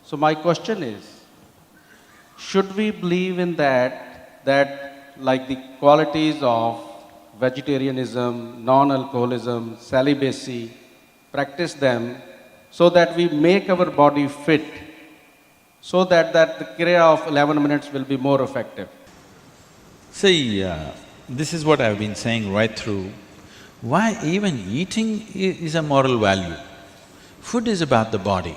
So my question is, should we believe in that like the qualities of vegetarianism, non-alcoholism, celibacy, practice them so that we make our body fit, so that the kriya of 11 minutes will be more effective? See, this is what I've been saying right through. Why even eating is a moral value. Food is about the body.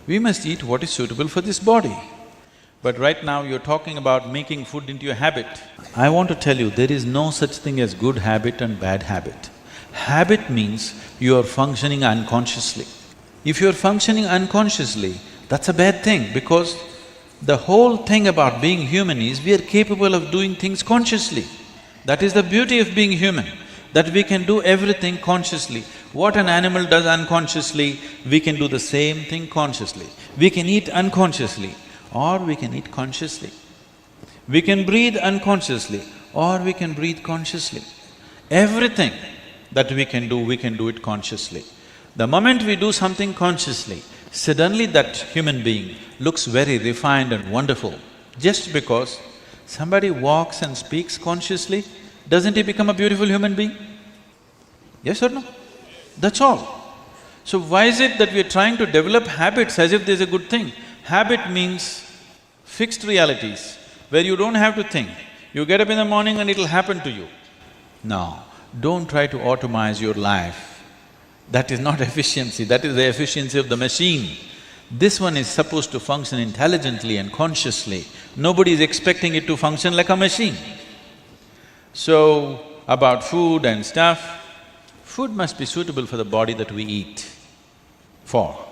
We must eat what is suitable for this body. But right now you're talking about making food into a habit. I want to tell you, there is no such thing as good habit and bad habit. Habit means you are functioning unconsciously. If you're functioning unconsciously, that's a bad thing because the whole thing about being human is we are capable of doing things consciously. That is the beauty of being human, that we can do everything consciously. What an animal does unconsciously, we can do the same thing consciously. We can eat unconsciously or we can eat consciously. We can breathe unconsciously or we can breathe consciously. Everything that we can do it consciously. The moment we do something consciously, suddenly that human being looks very refined and wonderful. Just because somebody walks and speaks consciously, doesn't he become a beautiful human being? Yes or no? That's all. So why is it that we are trying to develop habits as if there's a good thing? Habit means fixed realities, where you don't have to think. You get up in the morning and it'll happen to you. No, don't try to automize your life. That is not efficiency, that is the efficiency of the machine. This one is supposed to function intelligently and consciously. Nobody is expecting it to function like a machine. So, about food and stuff, food must be suitable for the body that we eat for.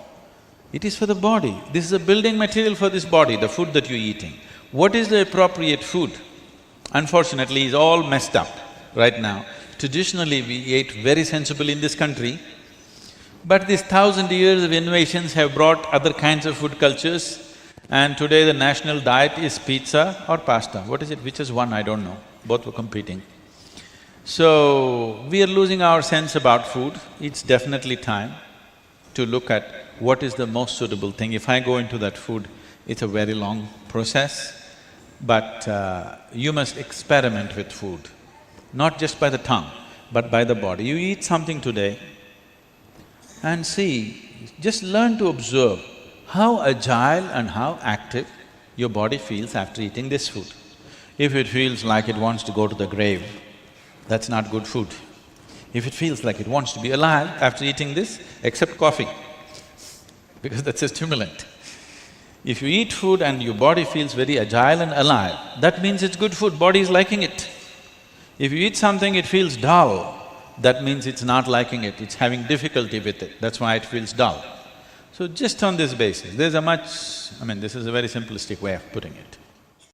It is for the body. This is a building material for this body, the food that you're eating. What is the appropriate food? Unfortunately, is all messed up right now. Traditionally, we ate very sensibly in this country, but these 1,000 years of innovations have brought other kinds of food cultures, and today the national diet is pizza or pasta. What is it? Which is one? I don't know. Both were competing. So, we are losing our sense about food. It's definitely time to look at what is the most suitable thing. If I go into that food, it's a very long process, but you must experiment with food, not just by the tongue, but by the body. You eat something today and see, just learn to observe how agile and how active your body feels after eating this food. If it feels like it wants to go to the grave, that's not good food. If it feels like it wants to be alive after eating this, except coffee, because that's a stimulant. If you eat food and your body feels very agile and alive, that means it's good food, body is liking it. If you eat something, it feels dull, that means it's not liking it, it's having difficulty with it, that's why it feels dull. So just on this basis, there's a much… this is a very simplistic way of putting it.